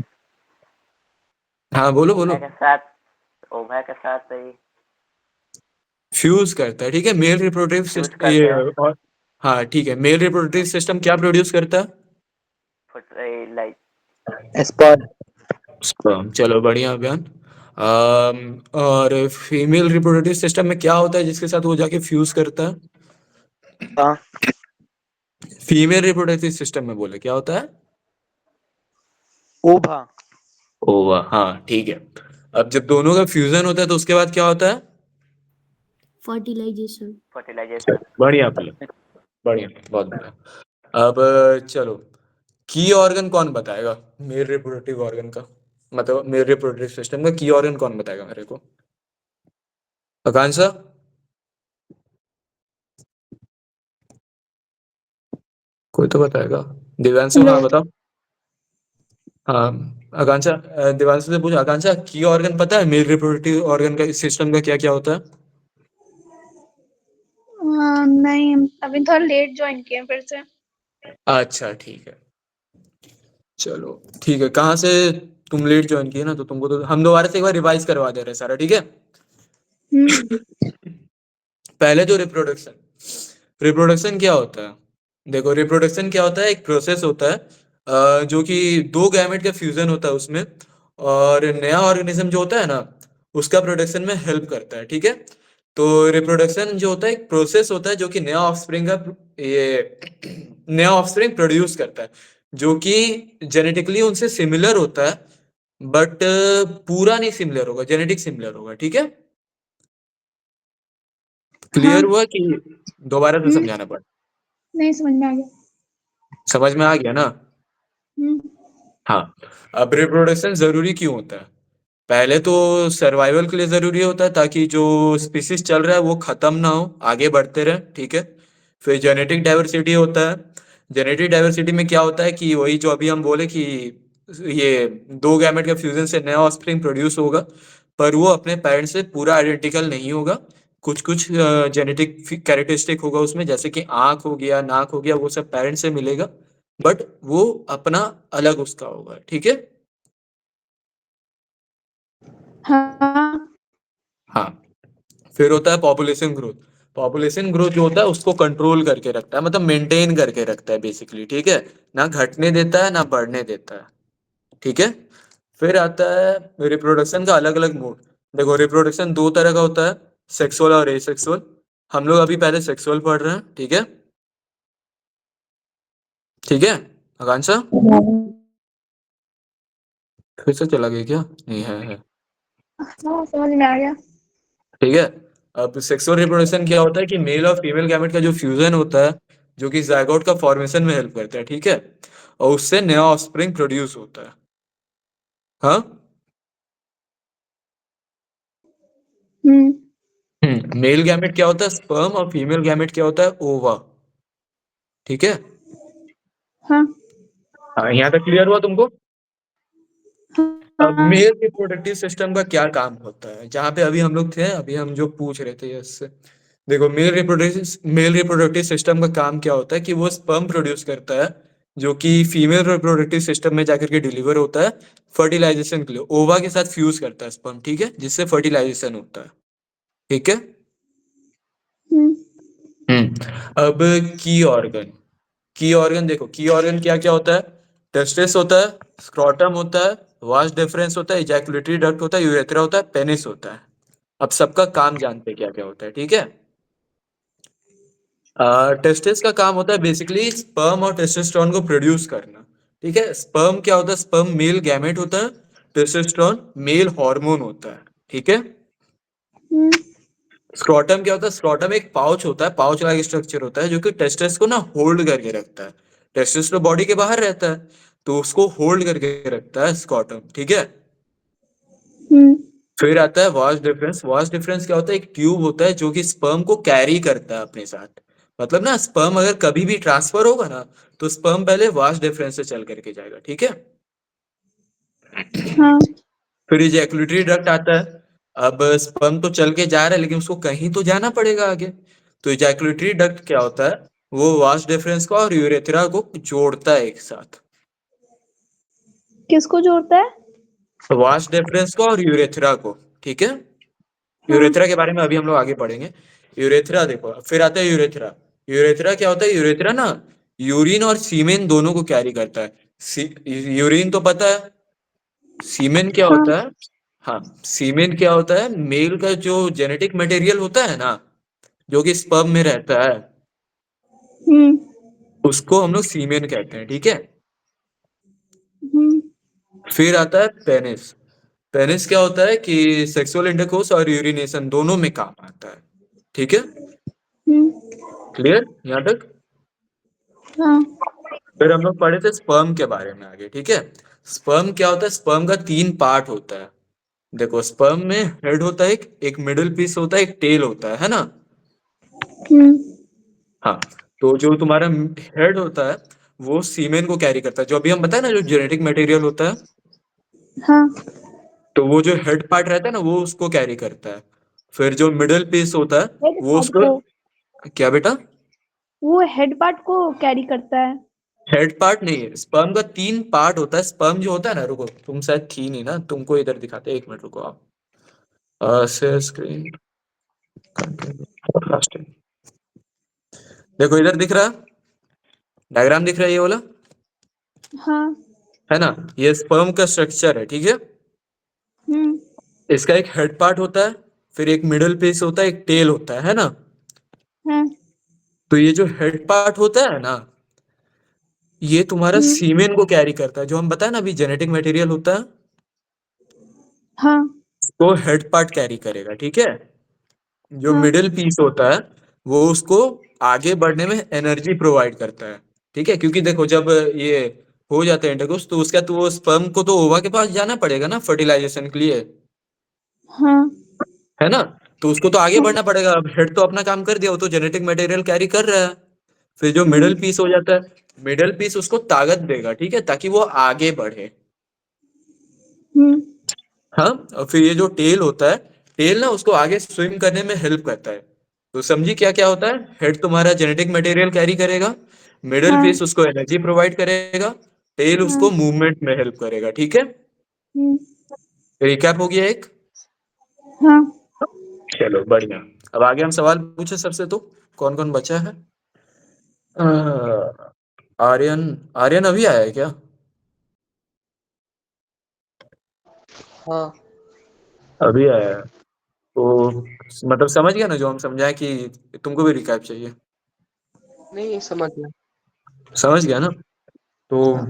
हाँ बोलो बोलो। ओवा के साथ ही फ्यूज करता है, ठीक है, मेल रिप्रोडक्टिव फ्यूज सिस्टम ये। करते हैं। और हाँ ठीक है, मेल रिप्रोडक्टिव सिस्टम क्या प्रोड्यूस करता है? Fertilise sperm. स्पर्म। चलो बढ़िया अभियान। और फीमेल रिप्रोडक्टिव सिस्टम में क्या होता है जिसके साथ वो जाके फ्यूज करता है? हाँ। फीमेल रिप्रोडक्टिव सिस्टम में बोले क्या होता है? ओवा। ओवा, हाँ ठीक है। अब जब दोनों का फ्यूजन होता है तो उसके बाद क्या होता है? फर्टिलाइजेशन। फर्टिलाइजेशन। बढ़िया प्ले, बढ़िया, बहुत बढ़िया। अब चलो, की ऑर्गन कौन बताएगा मेल रिप्रोडक्टिव ऑर्गन का, मतलब मेल रिप्रोडक्टिव सिस्टम का की ऑर्गन कौन बताएगा मेरे को? आकांक्षा, कोई तो बताएगा। दिव्यांशु, हेलो। हाँ बताओ। हाँ आकांक्षा, दिव्यांशु से पूछो। आकांक्षा, की ऑर्गन पता है मेल रिप्रोडक्टिव ऑर्गन का सिस्टम का क्या क्या होता है? नहीं, अभी थोड़ा लेट ज्वाइन किया फिर से। अच्छा ठीक है, चलो ठीक है। कहाँ से तुम लेट ज्वाइन किए ना, तो तुमको तो हम दोबारा से एक बार रिवाइज करवा दे रहे हैं सारा, ठीक है। पहले तो रिप्रोडक्शन, रिप्रोडक्शन क्या होता है? देखो रिप्रोडक्शन क्या होता है, एक प्रोसेस होता है जो कि दो गैमेट का फ्यूजन होता है उसमें, और नया ऑर्गेनिज्म जो होता है ना उसका प्रोडक्शन में हेल्प करता है, ठीक है। तो रिप्रोडक्शन जो होता है एक प्रोसेस होता है जो कि नया ऑफस्प्रिंग का ये नया ऑफस्प्रिंग प्रोड्यूस करता है, जो कि जेनेटिकली उनसे सिमिलर होता है, बट पूरा नहीं सिमिलर होगा, जेनेटिक सिमिलर होगा, ठीक है। हाँ। क्लियर हुआ कि दोबारा से समझाना पड़ा? नहीं समझ में आ गया। समझ में आ गया ना? हम्म। हाँ। अब रिप्रोडक्शन जरूरी क्यों होता है? पहले तो सर्वाइवल के लिए जरूरी होता है ताकि जो स्पीसीज चल रहा है वो खत्म ना हो, आगे बढ़ते रहे, ठीक है। फिर जेनेटिक डाइवर्सिटी होता है। जेनेटिक डाइवर्सिटी में क्या होता है कि वही जो अभी हम बोले कि ये दो गैमेट के फ्यूजन से नया ऑफस्प्रिंग प्रोड्यूस होगा, पर वो अपने पेरेंट्स से पूरा आइडेंटिकल नहीं होगा। कुछ कुछ जेनेटिक कैरेक्टरिस्टिक होगा उसमें, जैसे कि आंख हो गया, नाक हो गया, वो सब पेरेंट्स से मिलेगा, बट वो अपना अलग उसका होगा, ठीक है। हाँ। हाँ। फिर होता है पॉपुलेशन ग्रोथ। पॉपुलेशन ग्रोथ जो होता है उसको कंट्रोल करके रखता है, मतलब मेंटेन करके रखता है बेसिकली, ठीक है। ना घटने देता है ना बढ़ने देता है, ठीक है। फिर आता है रिप्रोडक्शन का अलग अलग मोड। देखो रिप्रोडक्शन दो तरह का होता है, सेक्सुअल और एसेक्सुअल। हम लोग अभी पहले सेक्सुअल पढ़ रहे हैं, ठीक है। ठीक है आकांक्षा, फिर से चला गया क्या? नहीं है। हाँ समझ में आ गया। ठीक है। अब सेक्सुअल रिप्रोडक्शन क्या होता है कि मेल और फीमेल गैमेट का जो फ्यूजन होता है, जो कि जायगोट का फॉर्मेशन में हेल्प करता है, ठीक है, और उससे नया ऑफस्प्रिंग प्रोड्यूस होता है। हाँ। मेल गैमेट क्या होता है स्पर्म, और फीमेल गैमेट क्या होता है ओवा, ठीक है। हाँ। हाँ, यहाँ तक क्लियर हुआ तुमको? अब हाँ। मेल रिप्रोडक्टिव सिस्टम का क्या काम होता है, जहाँ पे अभी हम लोग थे, अभी हम जो पूछ रहे थे इससे। देखो मेल रिप्रोडक्टिव सिस्टम का काम क्या होता है कि वो स्पर्म प्रोड्यूस करता है, जो कि फीमेल रिप्रोडक्टिव सिस्टम में जाकर के डिलीवर होता है फर्टिलाइजेशन के लिए, ओवा के साथ फ्यूज करता है स्पर्म, ठीक है, जिससे फर्टिलाइजेशन होता है, ठीक है। अब की ऑर्गन देखो, की ऑर्गन क्या क्या होता है, टेस्टिस होता है, स्क्रॉटम होता है, वास्ट डिफरेंस होता है, इजैकुलेटरी डक्ट होता है, यूरेथ्रा होता है, पेनिस होता है। अब सबका काम जानते हैं क्या क्या होता है, ठीक है। टेस्टिस का काम होता है बेसिकली स्पर्म और टेस्टोस्टेरोन को प्रोड्यूस करना, ठीक है। स्पर्म क्या होता है, स्पर्म मेल गैमेट होता है, टेस्टोस्टेरोन मेल हार्मोन होता है, ठीक है। स्क्रॉटम क्या होता है, स्क्रॉटम एक पाउच होता है, पाउच लाइक स्ट्रक्चर होता है, जो कि टेस्टिस को ना होल्ड करके रखता है। टेस्टिस तो बॉडी के बाहर रहता है, तो उसको होल्ड करके रखता है स्क्रॉटम, ठीक है। फिर आता है वास्ट डिफरेंस। वास्ट डिफरेंस क्या होता है, एक ट्यूब होता है जो कि स्पर्म को कैरी करता है अपने साथ। मतलब ना स्पर्म अगर कभी भी ट्रांसफर होगा ना, तो स्पर्म पहले वास्ट डिफरेंस से चल करके जाएगा, ठीक है। हाँ। फिर इजैकुलेटरी डक्ट आता है। अब स्पर्म तो चल के जा रहा है, लेकिन उसको कहीं तो जाना पड़ेगा आगे। तो इजैकुलेटरी डक्ट क्या होता है, वो वास्ट डिफरेंस को और यूरेथ्रा को जोड़ता है एक साथ। किसको जोड़ता है? वास्ट डिफरेंस को और यूरेथ्रा को, ठीक है। यूरेथ्रा के बारे में अभी हम लोग आगे पढ़ेंगे। यूरेथ्रा देखो, फिर आता है यूरेथ्रा। यूरेथ्रा क्या होता है, यूरेथ्रा ना यूरिन और सीमेन दोनों को कैरी करता है। यूरिन तो पता है, सीमेन क्या होता है? हाँ, सीमेन क्या होता है, मेल का जो जेनेटिक मटेरियल होता है ना, जो कि स्पर्म में रहता है, उसको हम लोग सीमेन कहते हैं, ठीक है। फिर आता है पेनिस। पेनिस क्या होता है कि सेक्सुअल इंटरकोर्स और यूरिनेशन दोनों में काम आता है, ठीक है। क्लियर यहाँ तक? हाँ। फिर हम लोग पढ़े थे स्पर्म के बारे में आगे, ठीक है। स्पर्म क्या होता है, स्पर्म का तीन पार्ट होता है। देखो स्पर्म में हेड होता है, एक मिडिल पीस होता है, एक टेल होता है ना। हाँ, तो जो तुम्हारा हेड होता है वो सीमेन को कैरी करता है, जो अभी हम बताए ना, जो जेनेटिक मटेरियल होता है, हाँ। तो वो जो हेड पार्ट रहता है ना वो उसको कैरी करता है। फिर जो मिडिल पीस होता है हेड वो पार्ट उसको, को क्या बेटा? वो हेड पार्ट को कैरी करता है। हेड पार्ट नहीं है, स्पर्म का तीन पार्ट होता है। स्पर्म जो होता है ना, रुको तुम शायद थी नहीं ना, तुमको इधर दिखाते हैं, एक मिनट रुको आप। शेयर स्क्रीन, देखो इधर दिख रहा है, डायग्राम दिख रहा है ये वाला, हाँ। है ना। ये स्पर्म का स्ट्रक्चर है, ठीक है। इसका एक हेड पार्ट होता है, फिर एक मिडिल पीस होता है, एक टेल होता है ना। हाँ। तो ये जो हेड पार्ट होता है ना, ये तुम्हारा सीमेन को कैरी करता है, जो हम बताए ना अभी जेनेटिक मटेरियल होता है, हाँ। तो हेड पार्ट कैरी करेगा, ठीक है। जो हाँ। मिडिल पीस होता है वो उसको आगे बढ़ने में एनर्जी प्रोवाइड करता है, ठीक है। क्योंकि देखो जब ये हो जाता है इंटरकोर्स, तो उसका तो वो स्पर्म को तो ओवा के पास जाना पड़ेगा ना फर्टिलाइजेशन के लिए, हाँ है ना? तो उसको तो आगे बढ़ना पड़ेगा। अब हेड तो अपना काम कर दिया, वो तो जेनेटिक मटेरियल कैरी कर रहा है। फिर जो मिडल पीस हो जाता है, मिडल पीस उसको ताकत देगा, ठीक है, ताकि वो आगे बढ़े। हम्म हाँ, और फिर ये जो टेल होता है, टेल ना उसको आगे स्विम करने में हेल्प करता है। तो समझी क्या क्या होता है? हेड तुम्हारा जेनेटिक मटेरियल कैरी करेगा, मिडल हाँ पीस उसको एनर्जी प्रोवाइड करेगा, टेल हाँ उसको मूवमेंट में हेल्प करेगा, ठीक है। हम्म रिकैप हो गया एक। हाँ चलो बढ़िया। अब आगे हम सवाल पूछे सबसे, तो कौन कौन बचा है? अ, आर्यन। आर्यन अभी आया है क्या? हाँ अभी आया है तो मतलब समझ गया ना जो हम समझाए, कि तुमको भी रिकैप चाहिए? नहीं समझ गया। समझ गया ना? तो हाँ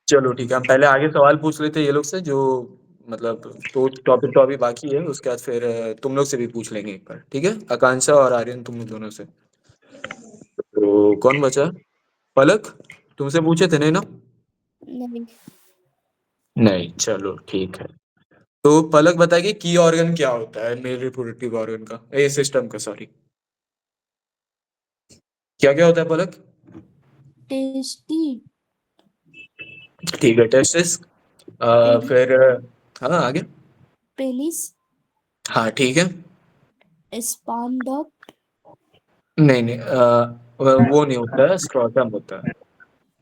चलो ठीक है, हम पहले आगे सवाल पूछ लेते हैं ये लोग से, जो मतलब तो टॉपिक तो अभी बाकी है, उसके बाद फिर तुम लोग से भी पूछ लेंगे एक बार, ठीक है, आकांक्षा और आर्यन, तुम लोग दोनों से। तो कौन बचा? पलक, तुमसे पूछे थे नहीं ना? नहीं। नहीं, चलो ठीक है। तो पलक बताएगी की ऑर्गन क्या होता है मेल रिप्रोडक्टिव ऑर्गन का, ए सिस्टम का, सॉरी। क्या क्या होता है पलक? टेस्टी, ठीक है, टेस्टिस। फिर हाँ आगे। पेनिस, हाँ ठीक है। स्पर्म डक्ट, नहीं नहीं, वो नहीं होता है, स्क्रोटम होता है।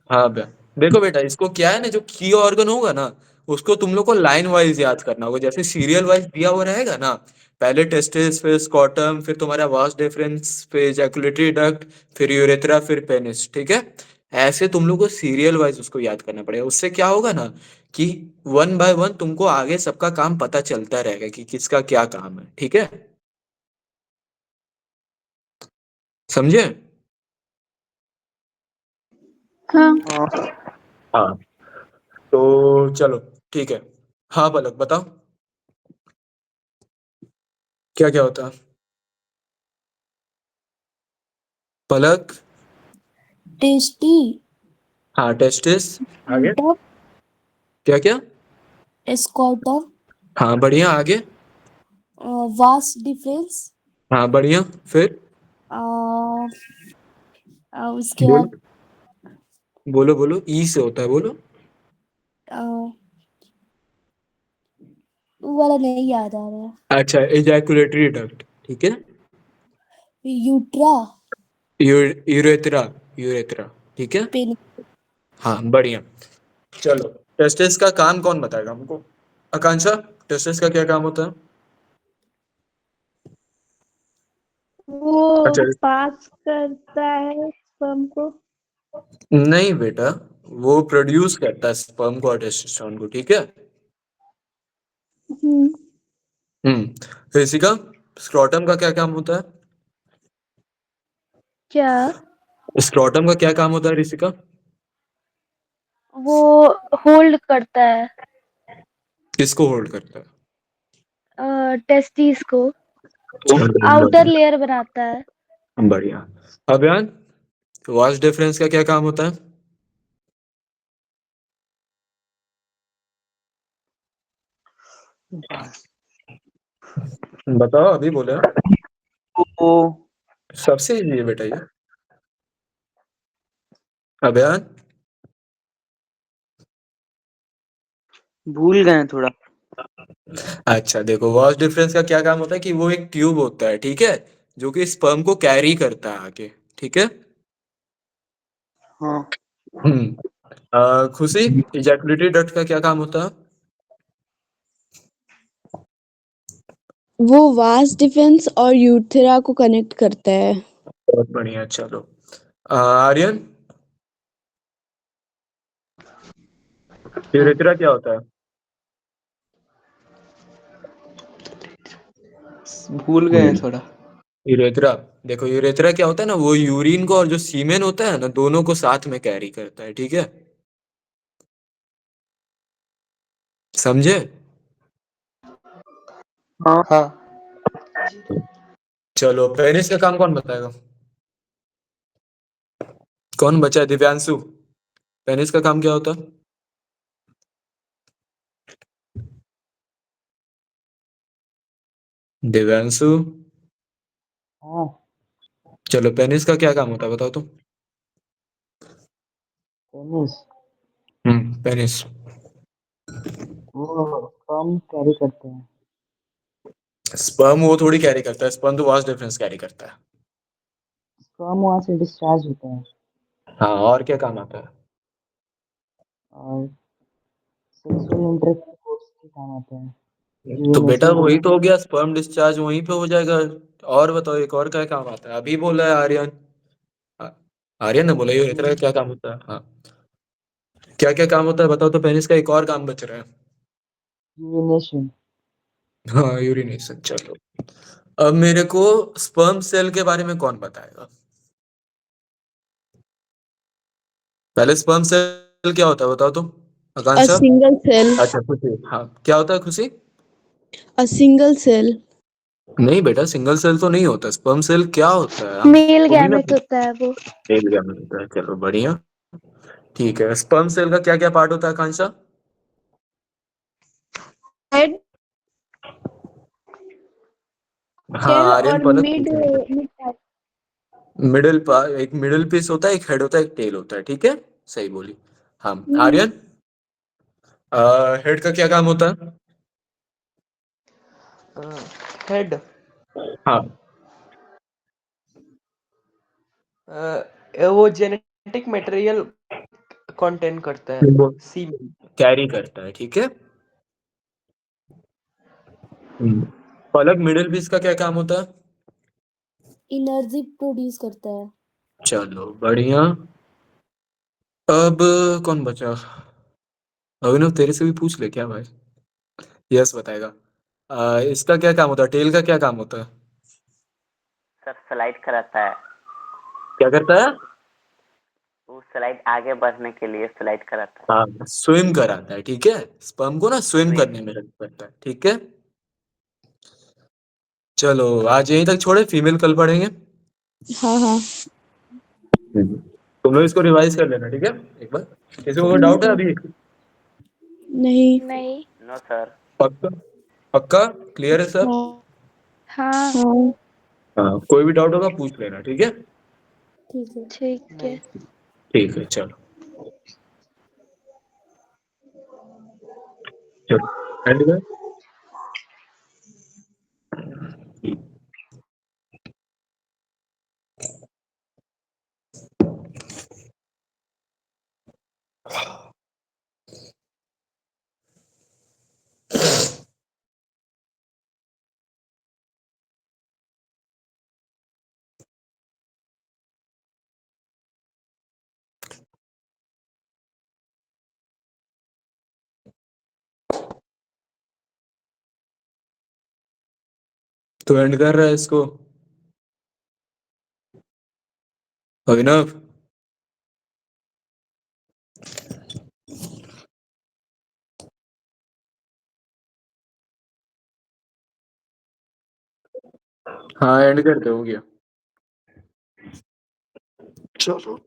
हाँ देखो बेटा, इसको क्या है ना, जो की ऑर्गन होगा ना, उसको तुम लोग को लाइन वाइज याद करना होगा, जैसे सीरियल वाइज दिया हुआ रहेगा ना। पहले टेस्टिस, फिर स्कॉटम, फिर तुम्हारा वास डिफरेंस, फिर एजैकुलेटरी डक्ट, फिर यूरेथ्रा, फिर पेनिस, ठीक है। ऐसे तुम लोग को सीरियल वाइज उसको याद करना पड़ेगा। उससे क्या होगा ना, कि वन बाय वन तुमको आगे सबका काम पता चलता रहेगा कि किसका क्या काम है, ठीक है। समझे? हाँ हाँ हाँ, तो चलो ठीक है। हाँ पलक बताओ, क्या क्या होता है? पलक। टेस्टी, हाँ, टेस्टिस। आगे डक्ट, क्या क्या? स्कॉटम, हाँ बढ़िया, आगे। वास डिफरेंस, हाँ बढ़िया, फिर उसके बोलो बाद बोलो बोलो, ई से होता है, बोलो। अ, वो वाला नहीं याद आ रहा अच्छा, एजैकुलेटरी डक्ट, ठीक है। है। यूट्रा, यूरेथ्रा, यूरेथ्रा, ठीक है। पेनिस, हाँ बढ़िया। चलो, टेस्टिस का काम कौन बताएगा हमको? आकांक्षा, टेस्टिस का क्या काम होता है? वो अच्छा, पास करता है स्पर्म को। नहीं बेटा, वो प्रोड्यूस करता है स्पर्म को और टेस्टोस्टेरोन को, ठीक है। हम्म ऋषिका, स्क्रोटम का क्या काम होता है? क्या? स्क्रोटम का क्या काम होता है ऋषिका? वो होल्ड करता है किसको होल्ड करता टेस्टिस को, आउटर है? लेयर बनाता है। बढ़िया। अभियान, वास्ट डिफरेंस का क्या काम होता है? बताओ, अभी बोले। वो सबसे इजी है बेटा ये। अभियान। भूल गए हैं थोड़ा। अच्छा देखो, वास्ट डिफरेंस का क्या काम होता है, कि वो एक ट्यूब होता है, ठीक है, जो कि स्पर्म को कैरी करता है आगे, ठीक है। हाँ खुशी, इजैकुलेटरी डक्ट का क्या काम होता है? वो वास डिफेंस और यूथेरा को कनेक्ट करता है। बहुत बढ़िया, चलो। आर्यन, हाँ यूरेथ्रा क्या होता है? भूल गए हैं थोड़ा। यूरेथ्रा, देखो यूरेथ्रा क्या होता है ना, वो यूरिन को और जो सीमेन होता है ना, दोनों को साथ में कैरी करता है, ठीक है। समझे? हाँ हाँ चलो, पेनिस का काम कौन बताएगा? कौन बचा है? दिव्यांशु, पेनिस का काम क्या होता है? दिव्यांशु, हाँ, चलो पेनिस का क्या काम होता है बताओ तो। Penis penis. वो स्पर्म कैरी करते हैं। स्पर्म वो थोड़ी कैरी करता है, स्पर्म तो वास्ट डिफरेंस कैरी करता है। स्पर्म वहाँ से डिस्चार्ज होता है हाँ, और क्या काम आता है? और सेक्सुअल इंटरकोर्स के काम आता है। तो बेटा यूरिनेशन के वही लिए। तो हो गया, स्पर्म डिस्चार्ज वहीं पे हो जाएगा। और बताओ एक और क्या काम आता है, अभी बोला है आर्यन। आ- आर्यन ने बोला ये इतना क्या काम होता है, हाँ। क्या क्या काम होता है बताओ तो, पेनिस का एक और काम बच रहा है। यूरिनेशन। हाँ, यूरिनेशन। चलो अब मेरे को स्पर्म सेल के बारे में कौन बताएगा? पहले स्पर्म सेल क्या होता है बताओ तो, A आकांक्षा। single cell. अच्छा खुशी, हाँ क्या होता है खुशी? A single cell. नहीं बेटा, सिंगल सेल तो नहीं होता, स्पर्म सेल क्या होता है, हम मेल तुम ही ना। गैमेट होता है वो। सेल क्या होता है, चलो बढ़िया। ठीक है, स्पर्म सेल का क्या क्या पार्ट होता है आकांक्षा? हेड, हाँ शेल आर्यन और पलक मिड पूछ रहे थे। Mid part. एक मिडिल पीस होता है, एक हेड होता है, एक टेल होता है, ठीक है। सही बोली। हाँ आर्यन, हेड का क्या काम होता है? हेड हाँ। वो जेनेटिक मटेरियल कंटेन करता है, वो सीमेन। कैरी करता है, ठीक है। पलक, मिडिल पीस का क्या काम होता है? एनर्जी प्रोड्यूस करता है। चलो बढ़िया। अब कौन बचा? अभिनव तेरे से भी पूछ ले क्या भाई। यस बताएगा। इसका क्या काम होता है, टेल का क्या काम होता है? सर स्लाइड कराता है, क्या करता है? वो स्लाइड आगे बढ़ने के लिए स्लाइड कराता है। हाँ, स्विम कराता है, ठीक है। स्पर्म को ना स्विम स्विम। करने में हेल्प करता है, ठीक है। चलो आज यहीं तक छोड़े, फीमेल कल पढ़ेंगे। हाँ हाँ। तुम लोग इसको रिवाइज कर लेना, ठीक है। एक बार किसी को डाउट है अभी? नहीं। नहीं। No sir. पक्का? पक्का क्लियर है सब? हाँ हाँ। हाँ। हाँ, कोई भी डाउट होगा पूछ लेना, ठीक है। ठीक है। ठीक है। नहीं। ठीक है चलो। चलो एंड कर। तो एंड कर रहा है इसको अभिनव। हाँ एंड करते हो गया। चलो।